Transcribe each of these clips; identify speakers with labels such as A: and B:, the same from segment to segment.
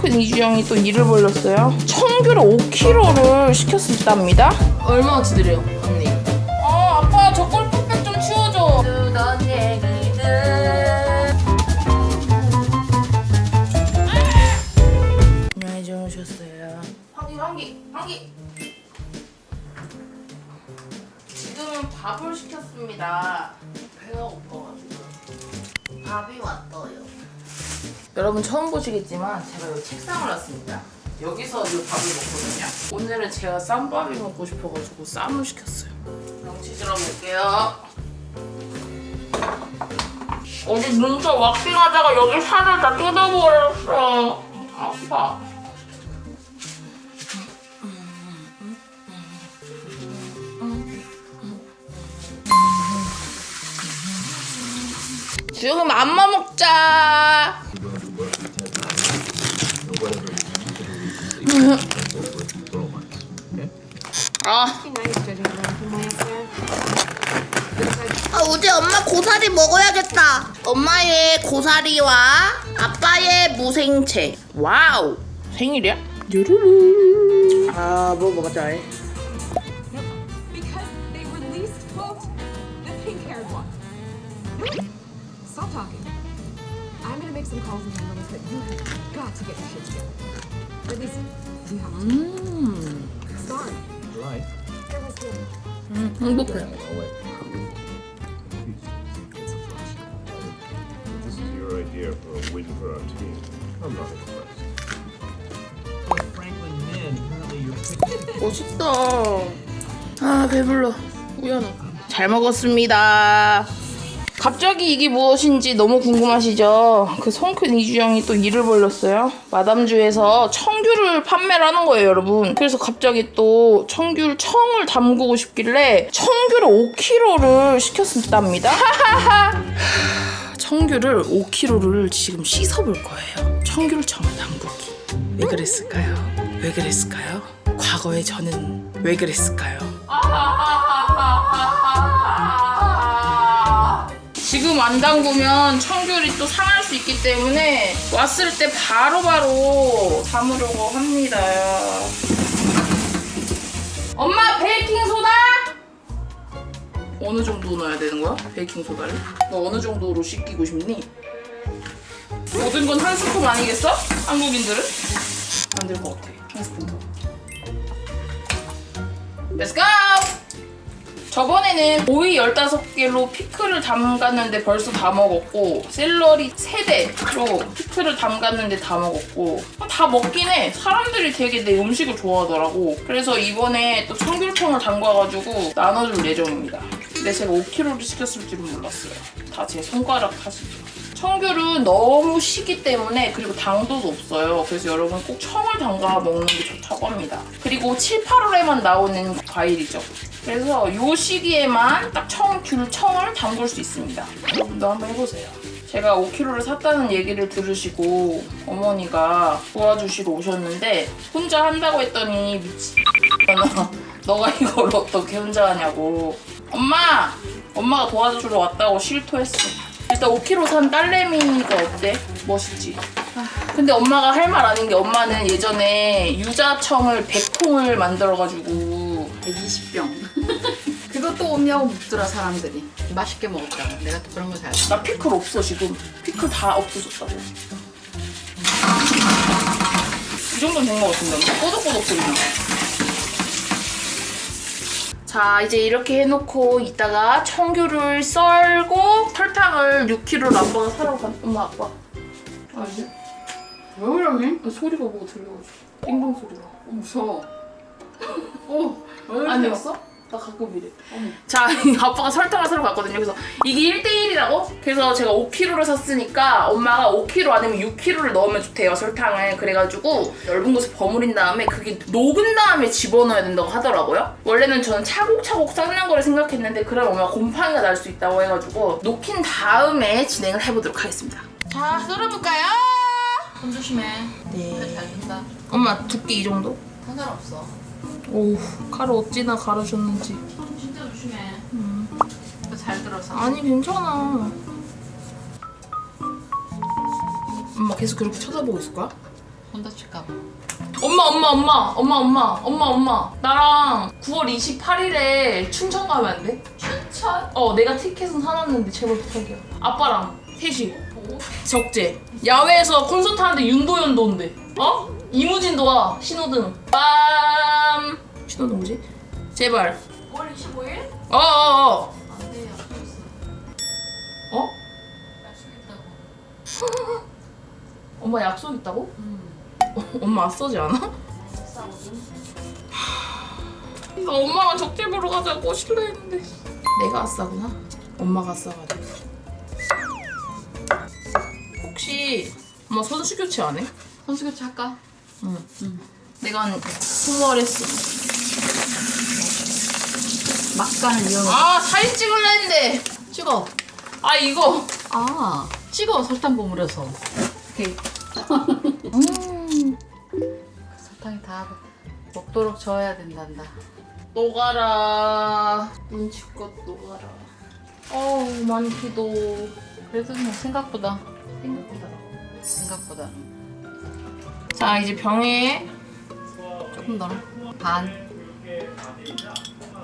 A: 큰 이주영이 또 일을 벌렸어요. 청귤을 5kg를 시켰답니다. 얼마나치 드려요, 언니? 아빠 저 골프백 좀 치워줘. 쓰던 얘기들. 안녕히 주무셨어요. 환기. 지금은 밥을 시켰습니다. 배가 고파가지고. 밥이 왔어요. 여러분 처음 보시겠지만 제가 여기 책상을 놨습니다. 여기서 이 밥을 먹거든요. 오늘은 제가 쌈밥이 먹고 싶어가지고 쌈을 시켰어요. 명치즈러 볼게요. 어제 눈썹 왁싱하다가 여기 살을 다 뜯어버렸어. 아파. 지금 안마 먹자. 어제 엄마 고사리 먹어야겠다. 엄마의 고사리와 아빠의 무생채. 와우. 생일이야? 르르르. 먹어보자.
B: Because they released, quote, the pink-haired one. Stop talking. I'm gonna make some calls and tell Lois that you have got to get your shit together. Or at least you have to. Sorry.
C: Right.
B: There was the...
A: 행복해.
C: Oh, wait. This is your idea for a win for our team. I'm not impressed.
D: Franklin Min, apparently you're
A: 멋있다. 배불러. 우연해. 잘 먹었습니다. 갑자기 이게 무엇인지 너무 궁금하시죠? 그 성큰 이주영이 또 일을 벌렸어요. 마담주에서 청귤을 판매를 하는 거예요, 여러분. 그래서 갑자기 또 청귤 청을 담그고 싶길래 청귤을 5kg를 시켰답니다. 청귤을 5kg를 지금 씻어볼 거예요. 청귤 청을 담그기. 왜 그랬을까요? 과거에 저는 왜 그랬을까요? 지금 안 담그면 청귤이 또 상할 수 있기 때문에 왔을 때 바로바로 담으려고 합니다. 엄마 베이킹소다! 어느 정도 넣어야 되는 거야? 베이킹소다를? 너 어느 정도로 씻기고 싶니? 모든 건 한 스푼 아니겠어? 한국인들은? 안 될 것 같아. 한 스푼 더. Let's go! 저번에는 오이 15개로 피클을 담갔는데 벌써 다 먹었고, 샐러리 3대로 피클을 담갔는데 다 먹었고, 다 먹긴 해. 사람들이 되게 내 음식을 좋아하더라고. 그래서 이번에 또 청귤청을 담가가지고 나눠줄 예정입니다. 근데 제가 5kg를 시켰을 줄은 몰랐어요. 다 제 손가락 탓이죠. 청귤은 너무 시기 때문에, 그리고 당도도 없어요. 그래서 여러분 꼭 청을 담가 먹는 게 좋다고 합니다. 그리고 7, 8월에만 나오는 과일이죠. 그래서 이 시기에만 딱 청을 담글 수 있습니다. 여러분도 한번 해보세요. 제가 5kg를 샀다는 얘기를 들으시고 어머니가 도와주시러 오셨는데 혼자 한다고 했더니 미친년아, 너가 이걸 어떻게 혼자 하냐고. 엄마가 도와주러 왔다고 실토했어. 일단 5kg 산 딸내미가 어때? 멋있지? 근데 엄마가 할 말 아닌 게, 엄마는 예전에 유자청을 100통을 만들어가지고
E: 120병. 그것도 오냐고 묻더라 사람들이. 맛있게 먹었다고. 내가 또 그런 거 잘.
A: 나 피클 없어 지금. 피클 다 없어졌다고. 이 정도는 된 것 같은데. 꼬독꼬독 소리 나. 자, 이제 이렇게 해놓고 이따가 청귤을 썰고 설탕을 6kg를 아빠가 사러 간. 엄마 아빠. 아니?
E: 왜 그러니?
A: 소리가 뭐가 들려가지고. 띵동 소리가.
E: 무서워.
A: 왜 아니었어? 나 가끔 이래. 자, 아빠가 설탕을 사러 갔거든요. 그래서 이게 1대1이라고? 그래서 제가 5kg를 샀으니까 엄마가 5kg 아니면 6kg를 넣으면 좋대요, 설탕을. 그래가지고 얇은 곳에 버무린 다음에 그게 녹은 다음에 집어넣어야 된다고 하더라고요. 원래는 저는 차곡차곡 쌓는 거를 생각했는데 그럼 엄마가 곰팡이가 날 수 있다고 해가지고 녹인 다음에 진행을 해보도록 하겠습니다. 자, 썰어볼까요? 손 조심해.
E: 네. 잘 준다.
A: 엄마 두께 이 정도?
E: 상관없어.
A: 오우, 가루 어찌나 가르셨는지.
E: 진짜 조심해. 잘 들어서.
A: 아니 괜찮아. 엄마 계속 그렇게 쳐다보고 있을 거야?
E: 손 다칠까봐.
A: 엄마. 나랑 9월 28일에 춘천 가면 안 돼?
E: 춘천?
A: 내가 티켓은 사놨는데 제발 부탁이야. 아빠랑 셋이. 적재. 야외에서 콘서트 하는데 윤도현도 온대. 이무진도 와. 신호등. 빰. 신호등 뭐지? 제발.
E: 9월 25일? 안돼, 약속 있어. 약속 있다고.
A: 엄마 약속 있다고? 엄마 아싸지 않아?
E: 싸거든.
A: 나 엄마가 적재 보러 가자고 싫어 했는데 내가 아싸구나. 엄마가 아싸가지고. 혹시 엄마 선수 교체 안 해?
E: 선수 교체 할까?
A: 내가 한 20월 했어.
E: 막간을 이용해.
A: 사진 찍을라 했는데.
E: 찍어.
A: 이거.
E: 찍어, 설탕 버무려서.
A: 오케이.
E: 설탕이 다 먹도록 저어야 된단다.
A: 녹아라. 눈치껏 녹아라. 많기도.
E: 그래도 뭐 생각보다.
A: 자, 이제 병에
E: 조금 더. 반.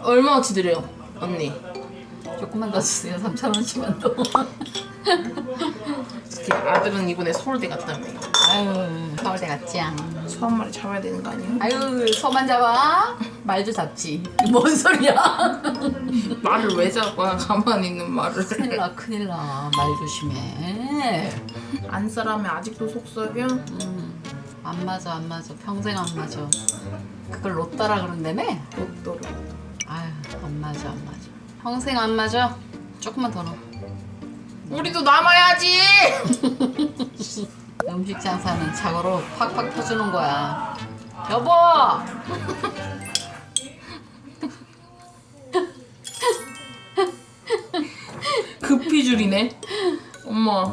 A: 얼마어치 드려요, 언니?
E: 조금만 더 주세요. 3,000원치만 더.
A: 특히 아들은 이번에 서울대 갔다며.
E: 아유, 서울대 갔지양.
A: 소 한 마리 잡아야 되는 거 아니야?
E: 아유, 서만 잡아. 말도 잡지. 뭔 소리야?
A: 말을 왜 잡아? 가만히 있는 말을.
E: 큰일 나. 말 조심해.
A: 안 싸라면 아직도 속썩여?
E: 안 맞아. 평생 안 맞아. 그걸 로따라 그런다며?
A: 로또로.
E: 아유, 안 맞아. 평생 안 맞아. 조금만 더 넣어.
A: 우리도 남아야지!
E: 음식 장사는 자고로 팍팍 터주는 거야. 여보!
A: 급히 줄이네. 엄마,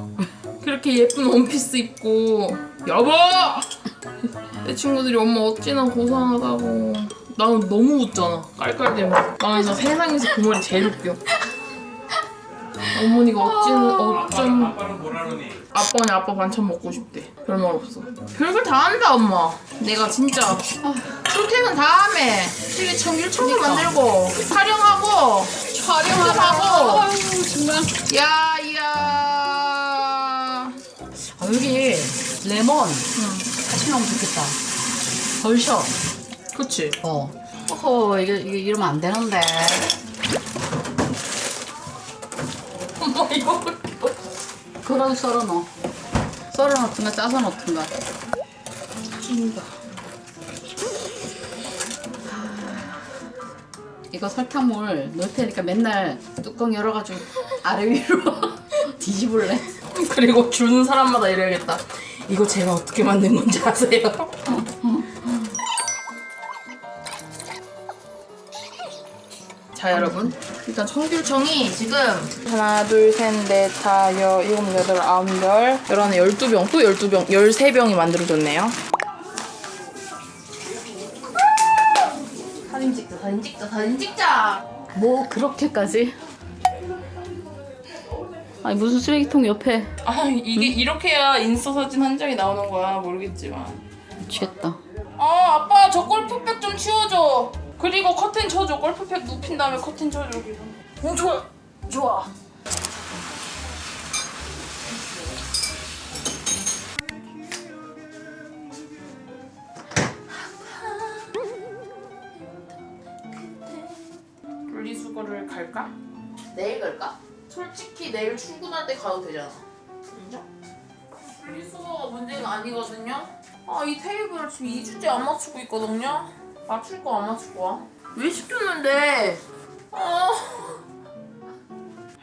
A: 그렇게 예쁜 원피스 입고 여보! 내 친구들이 엄마 어찌나 고상하다고. 나는 너무 웃잖아. 깔깔대면서. 나는 진짜 세상에서 그 말이 제일 웃겨. 어머니가 어쩜 아빠는 아빠 반찬 먹고 싶대. 별말 없어. 별걸 다 한다 엄마. 내가 진짜 출퇴근 다 하매. 집에 청일청일 만들고 촬영하고
E: 아유, 정말.
A: 야야.
E: 여기 레몬 같이 넣으면 좋겠다. 덜 쉬어.
A: 그치?
E: 어허, 이게 이러면 안 되는데.
A: 엄마 이거
E: 그럼 썰어 넣어. 썰어 넣든가 짜서 넣든가.
A: 찐다.
E: 이거 설탕물 넣을 테니까 맨날 뚜껑 열어가지고 아래 위로 뒤집을래.
A: 그리고 주는 사람마다 이래야겠다. 이거 제가 어떻게 만든 건지 아세요? 자 여러분, 일단 청귤청이 지금 하나 둘셋넷다 일곱 여덟 아홉 열 12병 또 12병 13병이 만들어졌네요. 사진 찍자.
E: 뭐 그렇게까지? 아니 무슨 쓰레기통 옆에.
A: 이게 이렇게 해야 인스타 사진 한 장이 나오는 거야. 모르겠지만.
E: 취했다.
A: 아빠 저 골프백 좀 치워줘. 그리고 커튼 쳐줘. 골프백 눕힌 다음에 커튼 쳐줘. 좋아. 분리수거를 갈까? 내일 갈까? 솔직히 내일 출근할 때 가도 되잖아. 인정? 분리수거가 문제가 아니거든요. 이 테이블을 지금 2주째 안 맞추고 있거든요. 맞출 거 안 맞출 거야? 왜 시켰는데?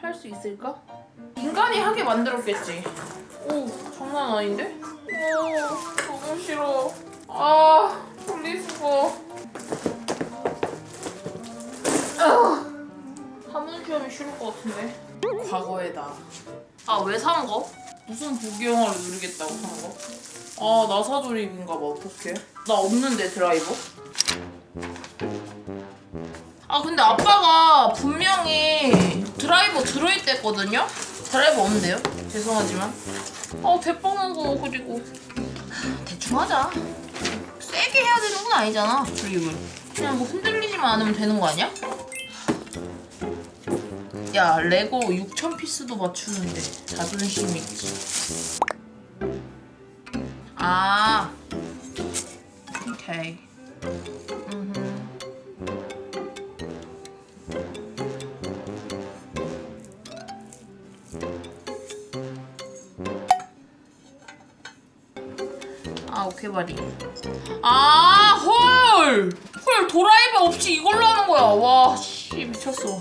A: 할 수 있을까? 인간이 하게 만들었겠지. 오, 장난 아닌데? 너무 싫어. 분리수거. 한번 시험이 싫을 것 같은데. 과거에다. 왜 산 거? 무슨 부귀영화를 누리겠다고 산 거? 나사조립인가 봐. 어떡해? 나 없는데 드라이버? 근데 아빠가 분명히 드라이버 들어있댔거든요? 드라이버 없는데요? 죄송하지만. 대빵한 거 그리고 대충 대충 하자. 세게 해야 되는 건 아니잖아, 조립을. 그냥 뭐 흔들리지만 않으면 되는 거 아니야? 야, 레고 6,000피스도 맞추는데 자존심 있지. 아, 오케이. 아, 오케이 바리. 아, 헐 도라이버 없이 이걸로 하는 거야. 와, 씨, 미쳤어.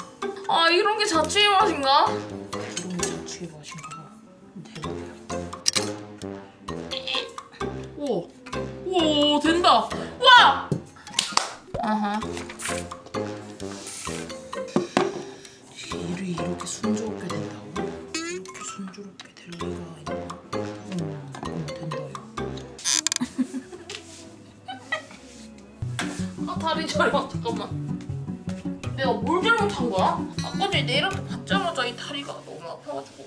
A: 아, 이런 게 자취의 맛인가? 이런 게 자취의 맛인가 봐. 대박이야. 우와, 된다. 와! 아하. 일이 이렇게 순조롭게 된다고? 이렇게 순조롭게 될 리가 있나? 된다, 야. 아, 다리 저려. 잠깐만. 내가 뭘 잘못한 거야? 아까 전에 내일한테 받자마자 이 다리가 너무 아파가지고.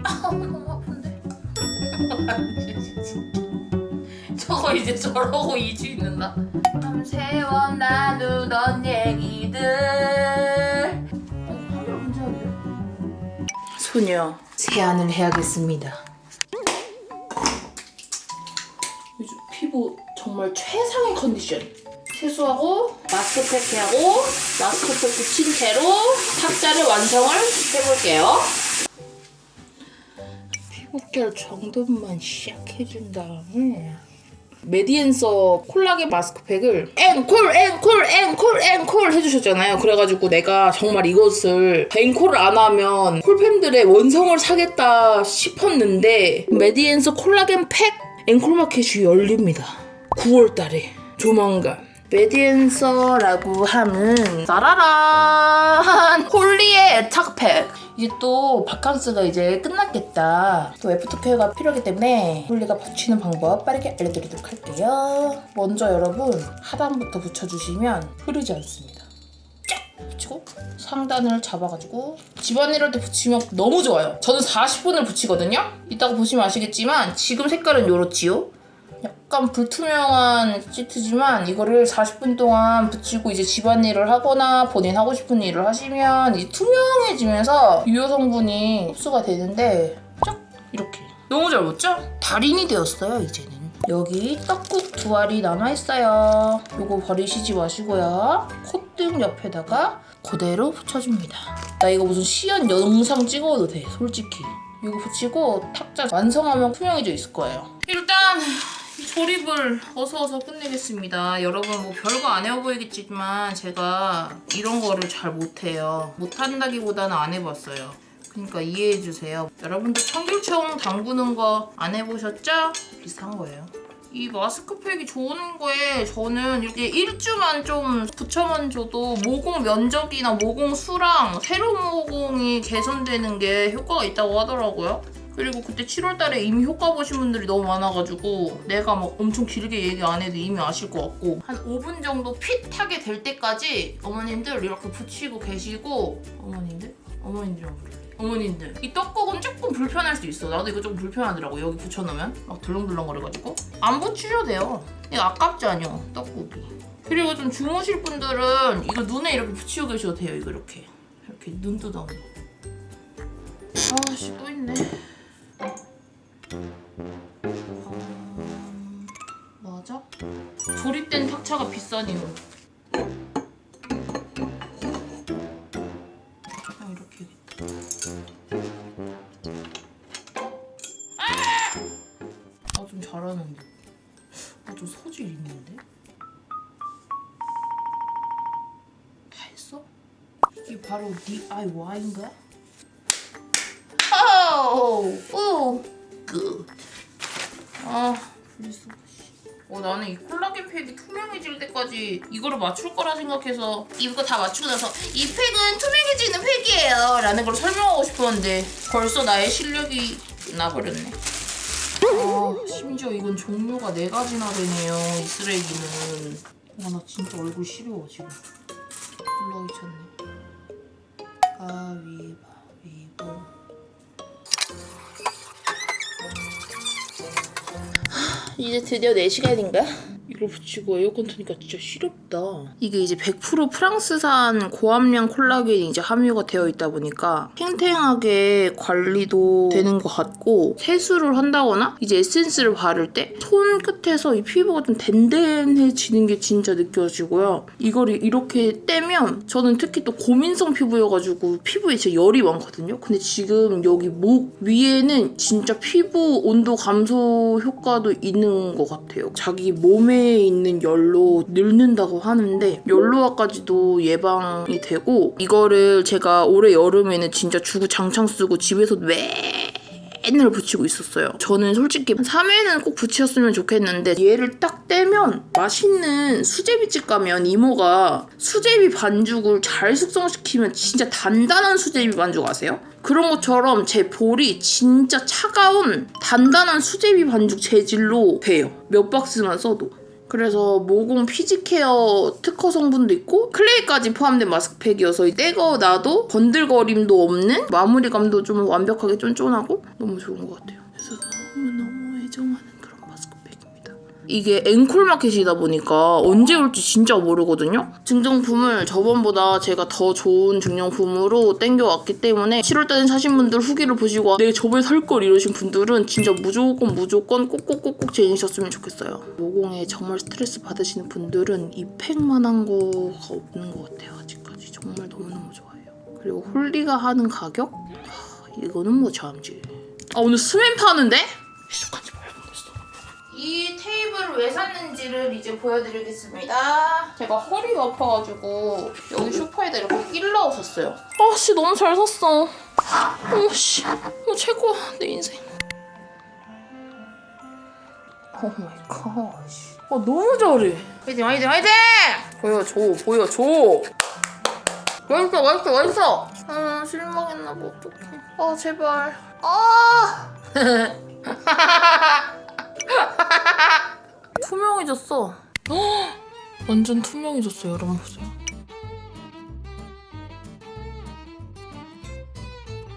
A: 아, 너무 아픈데. 저거 이제 저러고 2주 있는다. 밤새워 나누던 얘기들. 카메라 문제 아니야? 소녀, 세안을 해야겠습니다. 요즘 피부 정말 최상의 컨디션. 세수하고 마스크팩하고 마스크팩 붙인 채로 탁자를 완성을 해볼게요. 피부결 정돈만 시작해준 다음에 메디앤서 콜라겐 마스크팩을 앵콜 해주셨잖아요. 그래가지고 내가 정말 이것을 앵콜을 안 하면 콜팸들의 원성을 사겠다 싶었는데 메디앤서 콜라겐 팩 앵콜마켓이 열립니다. 9월달에 조만간. 메디앤서라고 하면 짜라란 홀리의 애착팩. 이제 또 바캉스가 이제 끝났겠다. 또 애프터케어가 필요하기 때문에 홀리가 붙이는 방법 빠르게 알려드리도록 할게요. 먼저 여러분 하단부터 붙여주시면 흐르지 않습니다. 쫙 붙이고 상단을 잡아가지고 집안일 할 때 붙이면 너무 좋아요. 저는 40분을 붙이거든요. 이따가 보시면 아시겠지만 지금 색깔은 요렇지요. 약간 불투명한 시트지만 이거를 40분 동안 붙이고 이제 집안일을 하거나 본인 하고 싶은 일을 하시면 이제 투명해지면서 유효 성분이 흡수가 되는데 쫙 이렇게 너무 잘 붙죠? 달인이 되었어요 이제는. 여기 떡국 2알이 남아있어요. 요거 버리시지 마시고요. 콧등 옆에다가 그대로 붙여줍니다. 나 이거 무슨 시연 영상 찍어도 돼 솔직히. 이거 붙이고 탁자 완성하면 투명해져 있을 거예요. 일단 조립을 어서 끝내겠습니다. 여러분 뭐 별거 안 해워 보이겠지만 제가 이런 거를 잘 못해요. 못한다기보다는 안 해봤어요. 그러니까 이해해주세요. 여러분들 청귤청 담그는 거 안 해보셨죠? 비슷한 거예요. 이 마스크팩이 좋은 거에 저는 이렇게 일주만 좀 붙여만 줘도 모공 면적이나 모공 수랑 세로 모공이 개선되는 게 효과가 있다고 하더라고요. 그리고 그때 7월달에 이미 효과 보신 분들이 너무 많아가지고 내가 막 엄청 길게 얘기 안 해도 이미 아실 것 같고 한 5분 정도 핏하게 될 때까지 어머님들 이렇게 붙이고 계시고 어머님들 이 떡국은 조금 불편할 수 있어. 나도 이거 좀 불편하더라고. 여기 붙여놓으면 막 덜렁덜렁 거려가지고 안 붙이셔도 돼요. 이거 아깝지 않요 떡국이. 그리고 좀 주무실 분들은 이거 눈에 이렇게 붙이고 계셔도 돼요. 이거 이렇게 눈두덩이. 아씨 또 있네. 맞아? 조립된 탁차가 비싼 이유. 이렇게 좀 잘하는데. 좀 소질 있는데? 다 했어? 이게 바로 DIY인가? 오, 굿. 분리수거. 나는 이 콜라겐 팩이 투명해질 때까지 이거를 맞출 거라 생각해서 이거 다 맞추고 나서 이 팩은 투명해지는 팩이에요 라는 걸 설명하고 싶었는데 벌써 나의 실력이 나버렸네. 심지어 이건 종류가 4가지나 되네요. 이 쓰레기는. 나 진짜 얼굴 시려워 지금. 올라오셨네. 가위바위보. 이제 드디어 4시간인가? 이걸 붙이고 에어컨 트니까 진짜 시렵다. 이게 이제 100% 프랑스산 고함량 콜라겐이 이제 함유가 되어 있다 보니까 탱탱하게 관리도 되는 것 같고, 세수를 한다거나 이제 에센스를 바를 때 손끝에서 이 피부가 좀 댄댄해지는 게 진짜 느껴지고요. 이걸 이렇게 떼면, 저는 특히 또 고민성 피부여가지고 피부에 진짜 열이 많거든요. 근데 지금 여기 목 위에는 진짜 피부 온도 감소 효과도 있는 것 같아요. 자기 몸에 있는 열로 늙는다고 하는데 열로화까지도 예방이 되고, 이거를 제가 올해 여름에는 진짜 주구장창 쓰고 집에서 맨날 붙이고 있었어요. 저는 솔직히 한 3회는 꼭 붙였으면 좋겠는데, 얘를 딱 떼면 맛있는 수제비집 가면 이모가 수제비 반죽을 잘 숙성시키면 진짜 단단한 수제비 반죽 아세요? 그런 것처럼 제 볼이 진짜 차가운 단단한 수제비 반죽 재질로 돼요. 몇 박스만 써도. 그래서 모공 피지케어 특허 성분도 있고 클레이까지 포함된 마스크팩이어서 떼고 나도 번들거림도 없는, 마무리감도 좀 완벽하게 쫀쫀하고 너무 좋은 것 같아요. 그래서 너무너무 애정하는 그런 마스크팩입니다. 이게 앵콜마켓이다 보니까 언제 올지 진짜 모르거든요. 증정품을 저번보다 제가 더 좋은 증정품으로 땡겨왔기 때문에 7월달에 사신 분들 후기를 보시고 내가 저번에 살 걸 이러신 분들은 진짜 무조건 꼭꼭꼭꼭 제니셨으면 좋겠어요. 모공에 정말 스트레스 받으시는 분들은 이 팩만한 거가 없는 것 같아요. 아직까지 정말 너무너무 좋아요. 그리고 홀리가 하는 가격? 이거는 뭐 잠지. 오늘 스맨 파는데? 시작한지 이 테이블을 왜 샀는지를 이제 보여드리겠습니다. 제가 허리가 아파가지고 여기 소파에다 이렇게 끼려 샀어요. 아씨 너무 잘 샀어. 어씨 이거 최고야 내 인생. 오 마이 갓. 너무 잘해. 화이팅! 보여줘. 맛있어. 실망했나 봐. 어떡해. 제발. 투명해졌어. 완전 투명해졌어요. 여러분 보세요.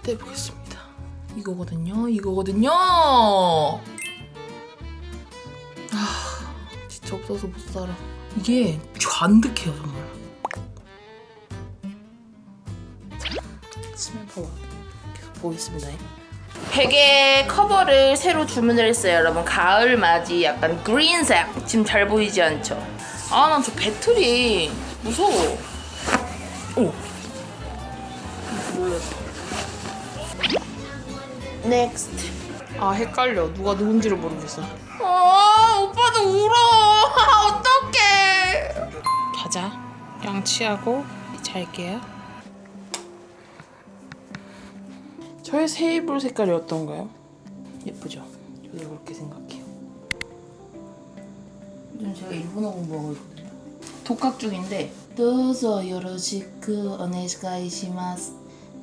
A: 떼보겠습니다. 이거거든요. 진짜 없어서 못 살아. 이게 잔득해요 정말. 스멜 파워 계속 보겠습니다. 베개 커버를 새로 주문을 했어요. 여러분 가을 맞이 약간 그린색. 지금 잘 보이지 않죠? 난 저 배터리 무서워. 오 몰랐어. 넥스트. 헷갈려. 누가 누군지를 모르겠어. 오빠도 울어. 어떡해. 가자. 양치하고 잘게요. 저의 새 이불 색깔이 어떤가요? 예쁘죠? 저도 그렇게 생각해요. 요즘 제가 일본어 공부하고 있거든요. 독학 중인데 도저 요로시쿠 오네가이시마스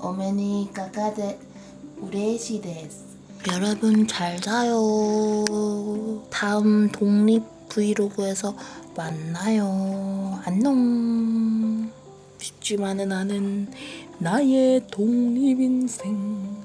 A: 오메니 까까데 우레시 데스. 여러분 잘 자요. 다음 독립 브이로그에서 만나요. 안녕. 쉽지만은 않은 나의 독립인생.